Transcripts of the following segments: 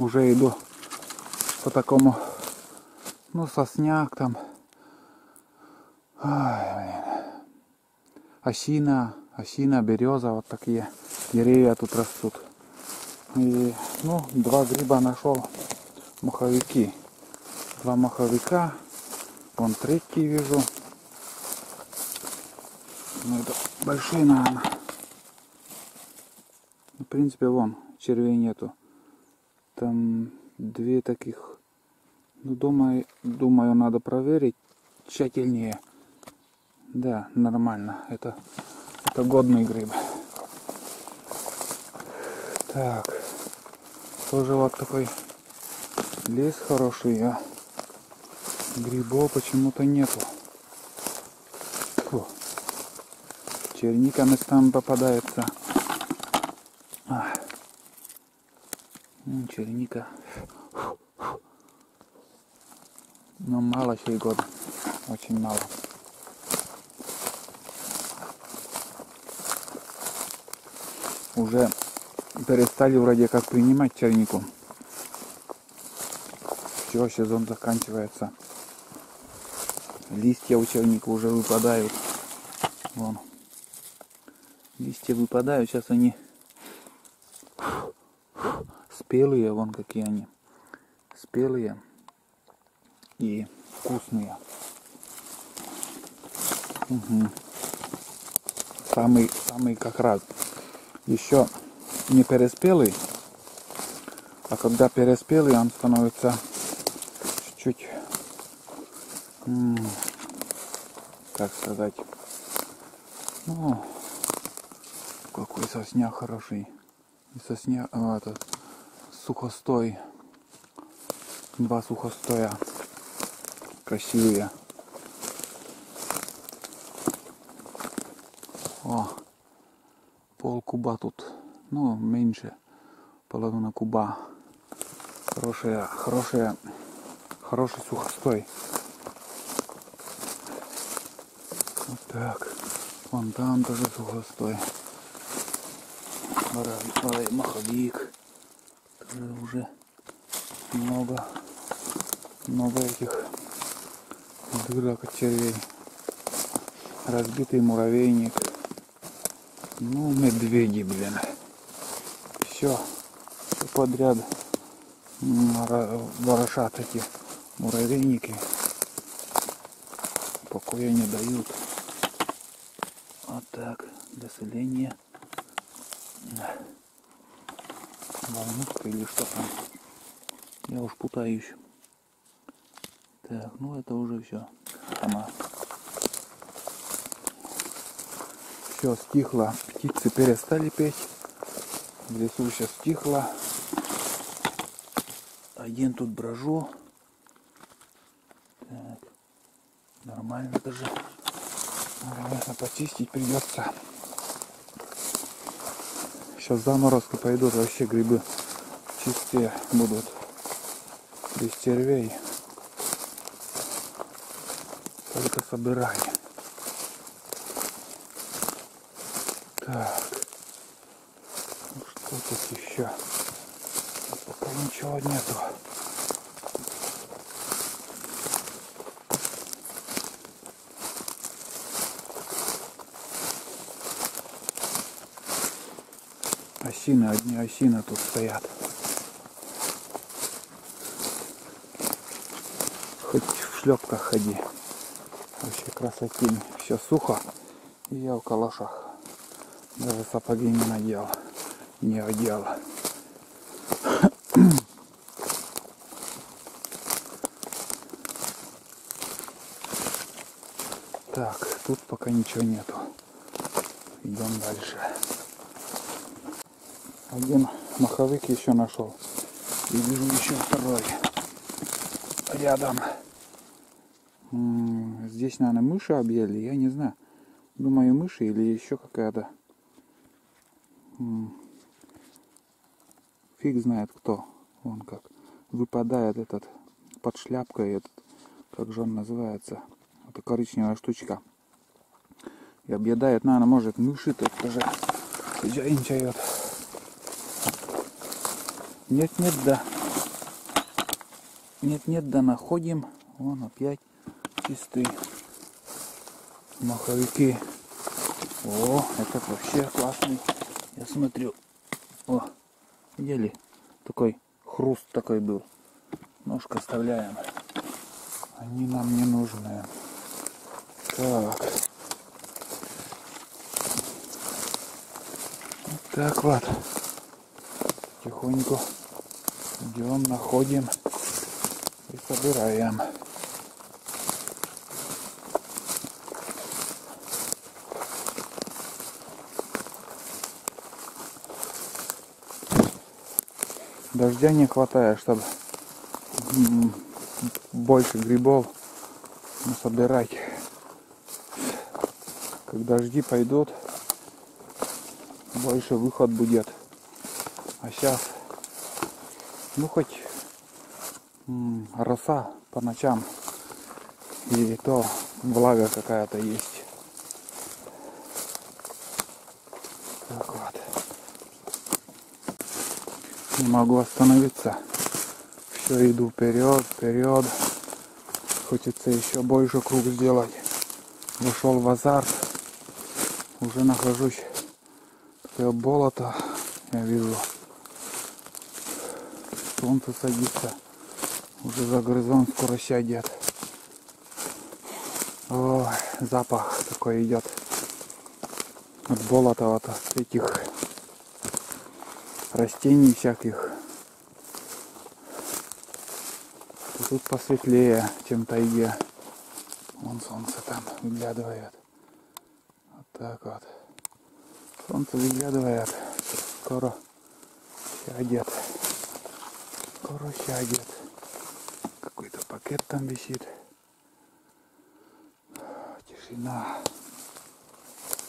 уже иду по такому, ну, сосняк там. Ай, блин. Осина, береза, вот такие деревья тут растут. И, ну, 2 гриба нашел. Маховики. 2 маховика. Вон 3-й вижу. Ну, это большие, наверное. В принципе, вон, червей нету. Там 2 таких. Ну, думаю, надо проверить тщательнее. Да, нормально. Это годный гриб. Так. Тоже вот такой лес хороший, а грибов почему-то нету. Фу. Черника местами попадается. Черника. Но мало сей год. Очень мало. Уже перестали вроде как принимать чернику. Все, сезон заканчивается. Листья у черника уже выпадают. Вон. Листья выпадают. Сейчас они спелые. Вон какие они. Спелые и вкусные. Угу. Самый как раз. Еще не переспелый. А когда переспелый, он становится чуть-чуть, как сказать, ну, какой сосняк хороший. И сосняк, этот, сухостой. 2 сухостоя. Красивые. О, полкуба тут. Ну, меньше. Половина куба. Хороший сухостой. Вот так. Вон там тоже сухостой. Маховик. Тоже уже много этих дырок от червей. Разбитый муравейник. Ну, медведи, блин. Все подряд ворошат эти муравейники. Покоя не дают. Вот так, для селения. Волнушка или что там? Я уж путаюсь. Так, ну это уже все. Все стихло. Птицы перестали петь. В лесу сейчас стихло. Один тут брожу. Так. Нормально даже. Наверное, почистить придется. Сейчас заморозки пойдут, вообще грибы чистые будут. Без червей. Только собирай. Так. Ну, что тут еще? Пока ничего нету. Осины, одни осины тут стоят. Хоть в шлепках ходи. Вообще красотень. Все сухо. И я в калошах. Даже сапоги не надел. Не одел. Так, тут пока ничего нету. Идем дальше. Один маховик еще нашел. И вижу еще второй. Рядом. Здесь, наверное, мыши объели. Я не знаю. Думаю, мыши или еще какая-то. Фиг знает кто. Вон как выпадает этот под шляпкой этот. Как же он называется? Это коричневая штучка. И объедает, наверное, может мыши тут тоже хозяйничают. Нет, да. Нет-нет, да находим. Вон опять чистые маховики. О, этот вообще классный. Я смотрю. О, видели? Такой хруст такой был. Ножка оставляем. Они нам не нужны. Так. Вот так вот. Тихонько идем, находим и собираем. Дождя не хватает, чтобы больше грибов собирать. Когда дожди пойдут, больше выход будет. А сейчас, ну хоть роса по ночам, и то влага какая-то есть. Так вот. Не могу остановиться. Все иду вперед, вперед. Хочется еще больше круг сделать. Вошел в азарт. Уже нахожусь. Такое болото. Я вижу. Солнце садится. Уже за горизонт скоро сядет. Ой, запах такой идет. От болота, вот от этих растений всяких. Тут посветлее, чем в тайге. Вон солнце там выглядывает. Вот так вот. Солнце выглядывает. Скоро сядет. Скоро сядет. Какой-то пакет там висит. Тишина.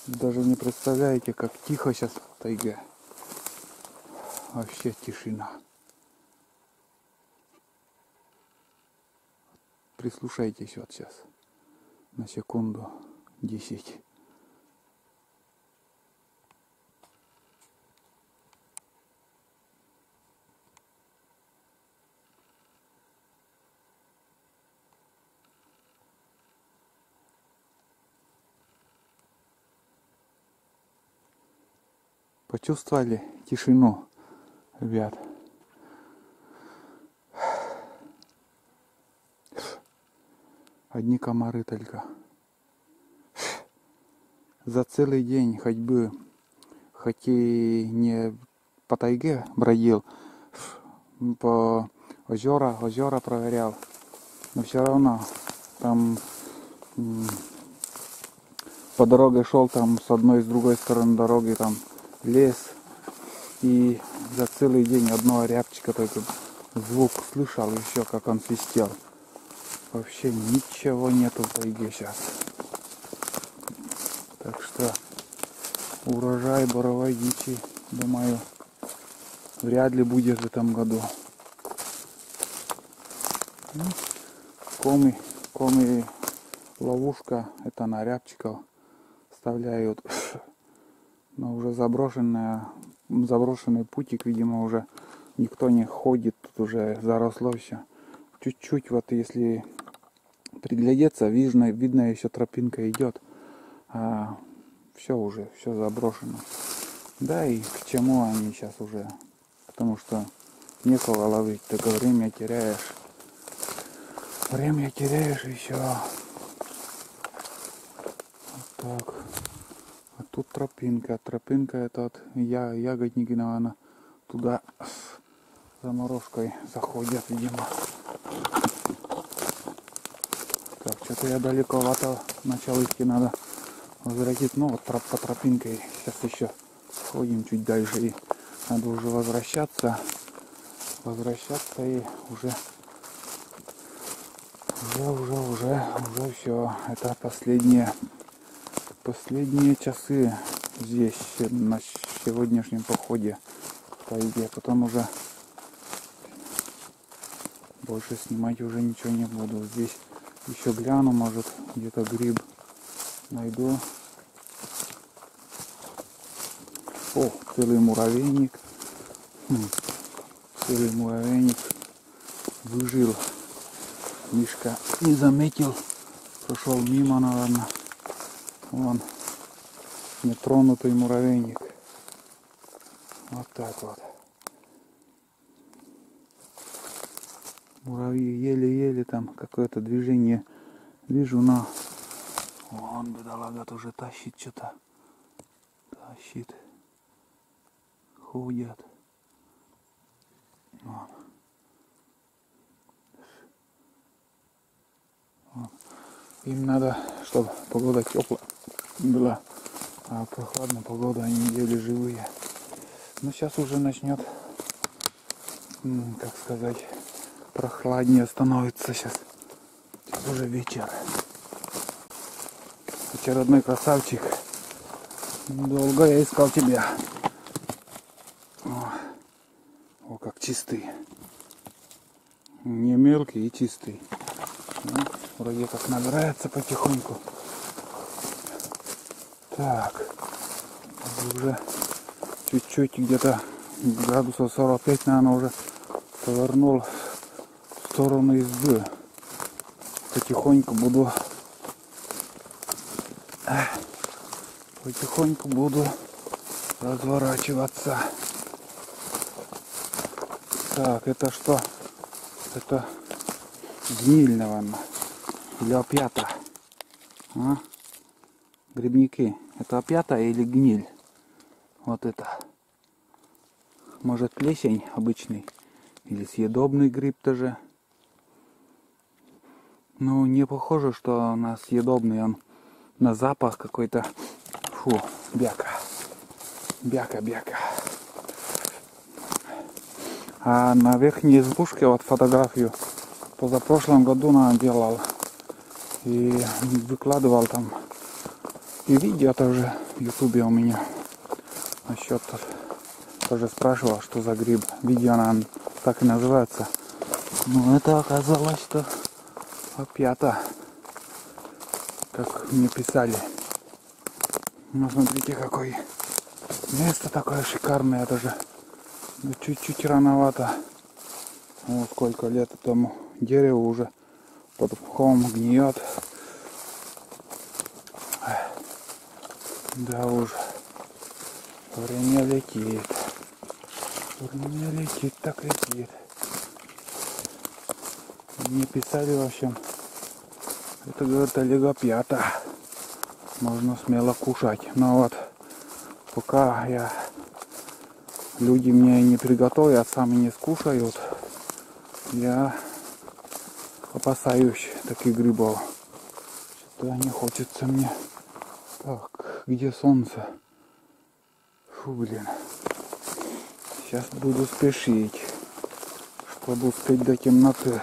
Даже не представляете, как тихо сейчас в тайге. Вообще тишина. Прислушайтесь вот сейчас. На секунду 10. Почувствовали тишину, ребят? Одни комары только. За целый день ходьбы, хоть и не по тайге бродил, по озера проверял, но все равно там по дороге шел, там с одной и с другой стороны дороги там лес, и за целый день одного рябчика только звук слышал еще, как он свистел. Вообще ничего нету в тайге сейчас. Так что урожай боровой дичи, думаю, вряд ли будет в этом году. Коми ловушка, это на рябчиков вставляют. Но уже заброшенный путик, видимо, уже никто не ходит, тут уже заросло все. Чуть-чуть вот если приглядеться, видно еще тропинка идет, а все заброшено. Да и к чему они сейчас уже, потому что некого ловить, только время теряешь и все. Вот так. А тут тропинка этот, ягодники, наверное, туда заморозкой заходят, видимо. Так, что-то я далековато начал идти, надо возвратить. Ну вот по тропинке сейчас еще сходим чуть дальше, и надо уже возвращаться и уже все. Это последние часы здесь на сегодняшнем походе в тайге. Потом уже больше снимать уже ничего не буду. Здесь еще гляну, может где-то гриб найду. О, целый муравейник. Целый муравейник выжил Мишка не заметил, прошел мимо, наверное. Вон нетронутый муравейник. Вот так вот. Муравьи еле-еле там какое-то движение вижу, но вон бедолага тоже тащит что-то. Тащит. Ходят. Вон. Вон. Им надо, чтобы погода теплая была, а прохладная погода, они еле живые. Но сейчас уже начнет, как сказать, прохладнее становится сейчас. Сейчас уже вечер. Очередной красавчик. Долго я искал тебя. О, как чистый. Не мелкий и чистый. Ну, вроде как набирается потихоньку. Так. Уже чуть-чуть где-то градусов 45, наверное, уже повернул в сторону избы. Потихоньку буду разворачиваться. Так, это что? Это гниль, наверное. Или опята. А? Грибники. Это опята или гниль? Вот это. Может, плесень обычный. Или съедобный гриб тоже. Ну, не похоже, что на съедобный. Он на запах какой-то. Фу, бяка. Бяка. А на верхней избушке, вот фотографию, позапрошлом году наверное, делал. И выкладывал там. И видео тоже в ютубе у меня. Насчет тоже спрашивал, что за гриб. Видео, наверное, так и называется. Но это оказалось, что опята. Как мне писали. Ну, смотрите, какое место такое шикарное даже. Но чуть-чуть рановато. Вот сколько лет этому дереву уже под пухом гниет. Да уж. Время летит. Время летит, так летит. Мне писали, в общем, это, говорит, олигопята. Можно смело кушать. Но вот пока люди мне не приготовят, сами не скушают, я опасаюсь таких грибов. Что-то не хочется мне. Так, где солнце? Фу, блин. Сейчас буду спешить, чтобы успеть до темноты.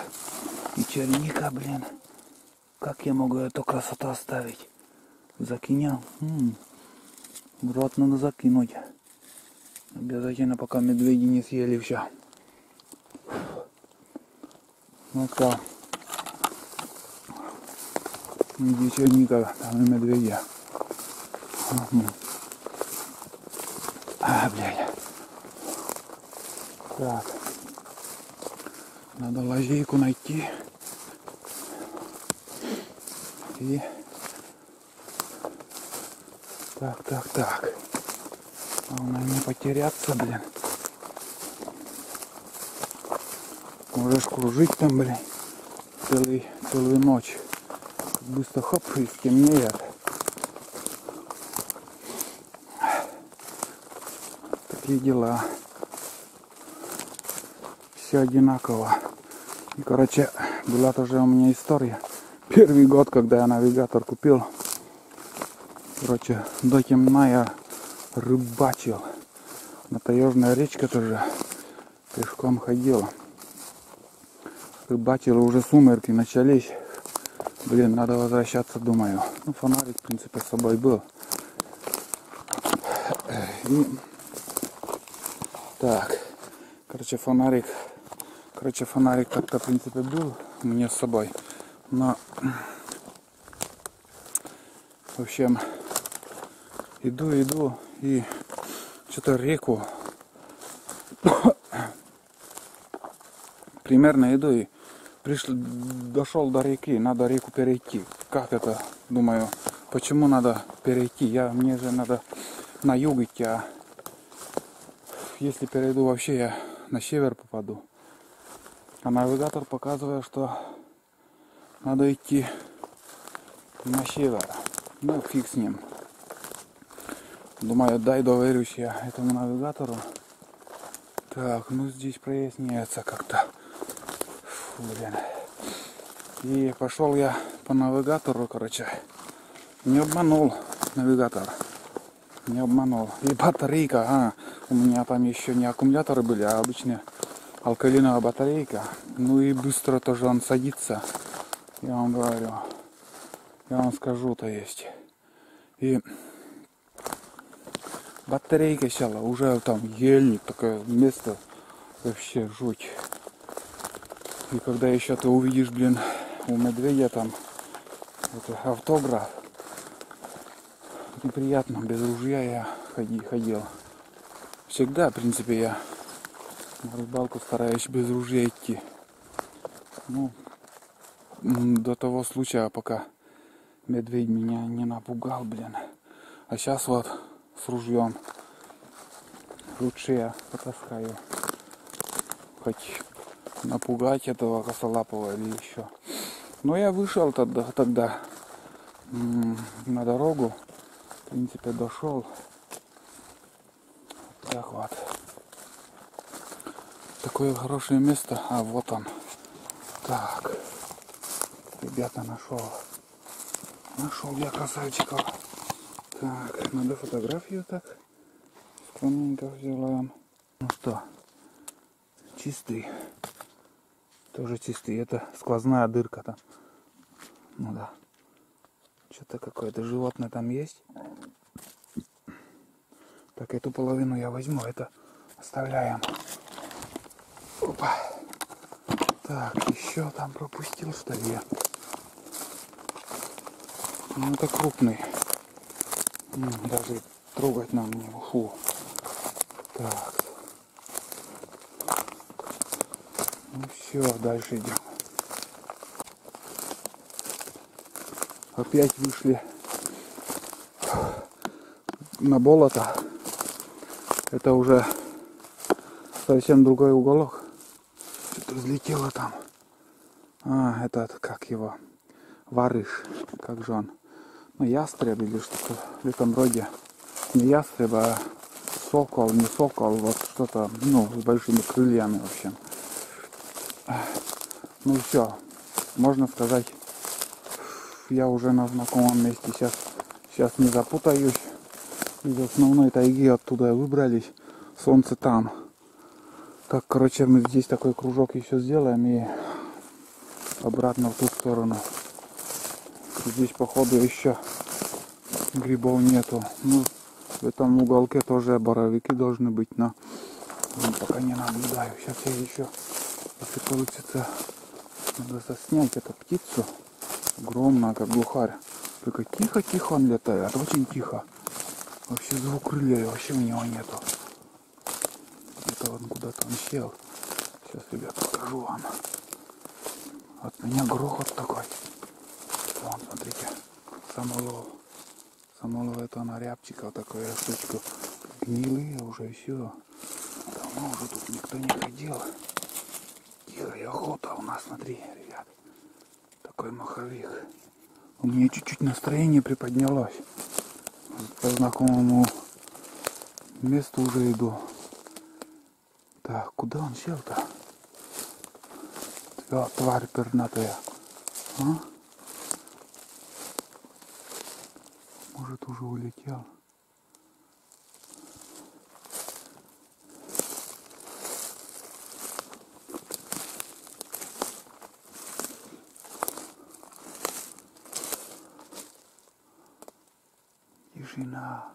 И черника, блин. Как я могу эту красоту оставить? Закинем? В рот надо закинуть. Обязательно, пока медведи не съели все. Ну-ка. Иди черника, там и медведи. Блядь. Так. Надо лазейку найти. И... Так. Главное не потеряться, блин. Можешь кружить там, блин, целую ночь. Быстро хоп и стемнеет. Такие дела. Все одинаково. И, короче, была тоже у меня история. Первый год, когда я навигатор купил. Короче, до темна я рыбачил. На Таежная речка тоже пешком ходил. Рыбачил, уже сумерки начались. Блин, надо возвращаться, думаю. Ну, фонарик, в принципе, с собой был. И... Так. Короче, фонарик как-то, в принципе, был у меня с собой. Но... В общем... Иду и что-то реку. Примерно иду и дошел до реки, надо реку перейти. Как это? Думаю, почему надо перейти? Мне же надо на юг идти, а если перейду вообще, я на север попаду. А навигатор показывает, что надо идти на север. Ну, фиг с ним. Думаю, дай доверюсь я этому навигатору. Так, ну здесь проясняется как-то. Фу, блин. И пошел я по навигатору, короче. Не обманул навигатор. Не обманул. И батарейка, у меня там еще не аккумуляторы были, а обычная алкалиновая батарейка. Ну и быстро тоже он садится. Я вам говорю. Я вам скажу, то есть. И батарейка села, уже там ельник, такое место, вообще жуть. И когда еще ты увидишь, блин, у медведя там это автограф, неприятно, без ружья я ходил. Всегда, в принципе, я на рыбалку стараюсь без ружья идти. Ну, до того случая, пока медведь меня не напугал, блин. А сейчас вот с ружьем лучше я потаскаю. Хоть напугать этого косолапого или еще. Но я вышел тогда на дорогу. В принципе, дошел. Так вот. Такое хорошее место. А вот он. Так. Ребята, нашел. Нашел я красавчиков. Так, надо фотографию так. Скромненько сделаем. Ну что, чистый. Тоже чистый. Это сквозная дырка там. Ну да. Что-то какое-то животное там есть. Так, эту половину я возьму. Это оставляем. Опа. Так, еще там пропустил, что ли я. Ну, это крупный. Даже трогать нам не фу. Так. Ну все, дальше идем. Опять вышли на болото. Это уже совсем другой уголок. Что-то взлетело там. Этот, как его? Варыш. Как же он? Ну, ястреб или что-то в этом роде. Не ястреб, а сокол, не сокол. Вот что-то, ну, с большими крыльями, в общем. Ну все, можно сказать, я уже на знакомом месте. Сейчас не запутаюсь. Из основной тайги оттуда выбрались. Солнце там. Так, короче, мы здесь такой кружок еще сделаем и обратно в ту сторону. Здесь, походу, еще грибов нету. Ну, в этом уголке тоже боровики должны быть, но пока не наблюдаю. Сейчас я еще, если получится, надо заснять эту птицу. Огромная, как глухарь. Только тихо-тихо он летает, очень тихо. Вообще звук крылья вообще у него нету. Это он куда-то он сел. Сейчас, ребят, покажу вам. От меня грохот такой. Вон, смотрите, самолов. Самолов это на рябчиков такой штучку. Гнилые уже все. Давно уже тут никто не ходил. Тихая охота у нас, смотри, ребят. Такой маховик. У меня чуть-чуть настроение приподнялось. По знакомому месту уже иду. Так, куда он сел-то? Тварь пернатая. Может, уже улетел. Тишина.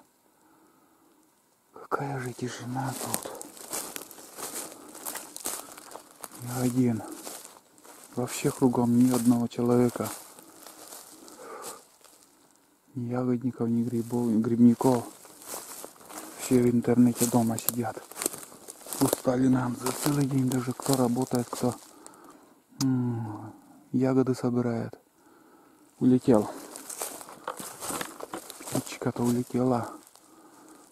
Какая же тишина тут. Ни один. Вообще кругом ни одного человека. Ни ягодников, ни грибов, ни грибников. Все в интернете дома сидят. Устали нам за целый день, даже кто работает, кто ягоды собирает. Улетел. Птичка-то улетела.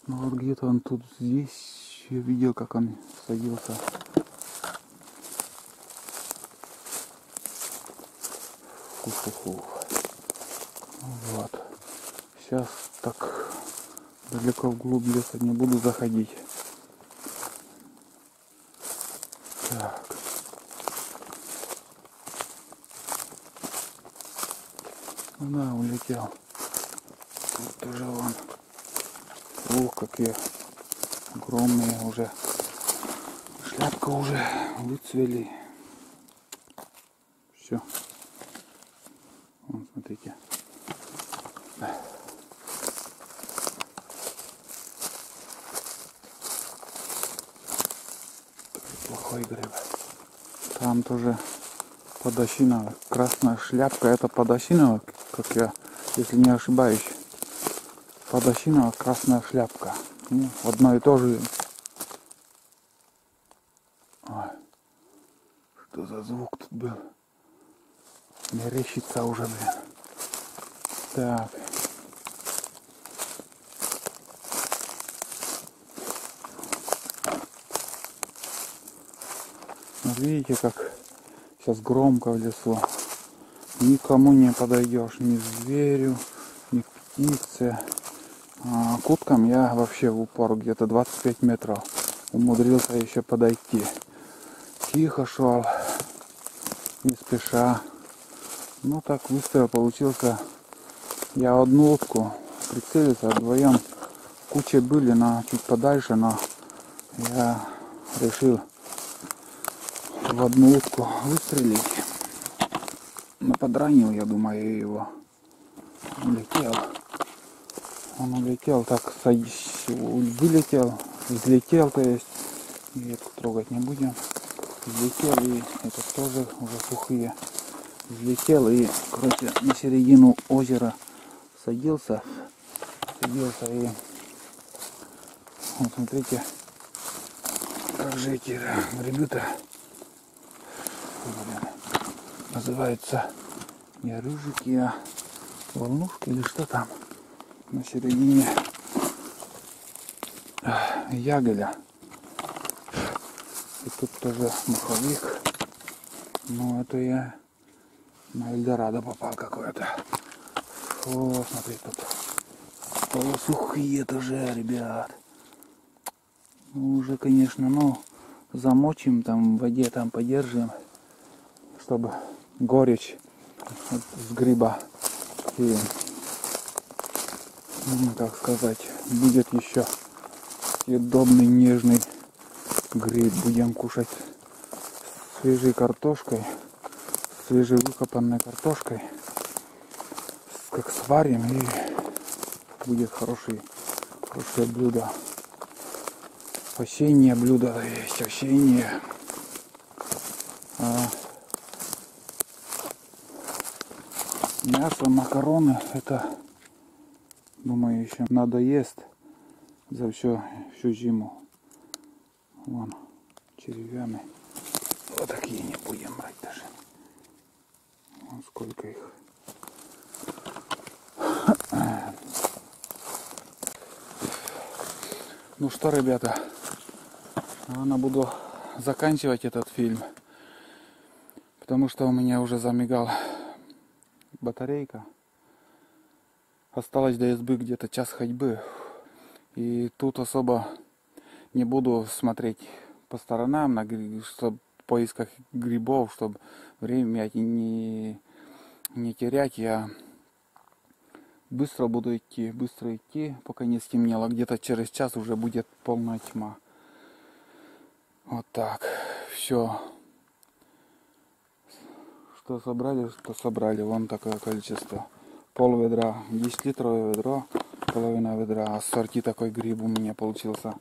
Ну вот где-то он тут здесь. Я видел, как он садился. Фу-фу-фу. Вот. Сейчас так далеко вглубь леса не буду заходить. Так. Да, улетел. Тут уже вон. Ух, какие огромные уже. Шляпка уже выцвели. Все. Вон, смотрите. Плохой гриб. Там тоже подосиновая. Красная шляпка. Это подосиновая, как я, если не ошибаюсь. Подосиновая красная шляпка. Ну, одно и то же. Ой, что за звук тут был? Мерещится уже, блин. Так. Вот видите, как сейчас громко в лесу. Никому не подойдешь, ни зверю, ни к птице. А к уткам я вообще в упор где-то 25 метров умудрился еще подойти. Тихо шел, не спеша. Ну так выстрел получился. Я одну утку прицелился, вдвоем куча были, но чуть подальше, но я решил в одну утку выстрелить. Но подранил, я думаю, его. Улетел. Он улетел, так вылетел, взлетел, то есть. Ветку трогать не будем. Взлетел, и это тоже уже сухие. Взлетел и, короче, на середину озера садился и вот смотрите, как же эти грибы-то называются не рыжики, а волнушки или что там на середине яголя. И тут тоже маховик. Ну это я на Эльдорадо попал какой-то. О, смотри, тут полусухие тоже, ребят. Уже, конечно, ну, замочим там в воде, там подержим, чтобы горечь с гриба и, как сказать, будет еще съедобный, нежный гриб. Будем кушать с свежей картошкой, свежевыкопанной картошкой. Как сварим, и будет хорошее блюдо. Осеннее блюдо есть, осеннее. Мясо, макароны, это, думаю, еще надоест за всю зиму. Вон, червями. Вот такие не будем брать даже. Вон сколько их. Ну что, ребята, наверное, буду заканчивать этот фильм, потому что у меня уже замигал батарейка. Осталось до избы где-то час ходьбы. И тут особо не буду смотреть по сторонам, в поисках грибов, чтобы время не терять. Я быстро буду идти, пока не стемнело. Где-то через час уже будет полная тьма. Вот так. Все. Что собрали. Вон такое количество. Пол ведра, 10-литровое ведро, половина ведра. Ассорти такой гриб у меня получился.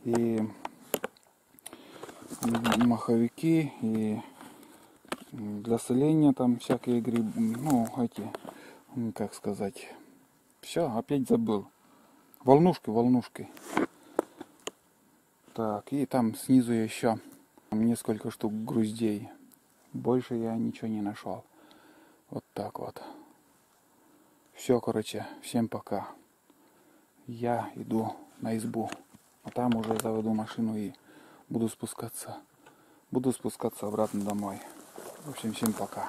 И маховики, и для соления там всякие грибы. Ну, эти, как сказать. Все, опять забыл. Волнушки. Так, и там снизу еще несколько штук груздей. Больше я ничего не нашел. так вот. Все, короче, всем пока. Я иду на избу. А там уже заведу машину и буду спускаться обратно домой. В общем, всем пока.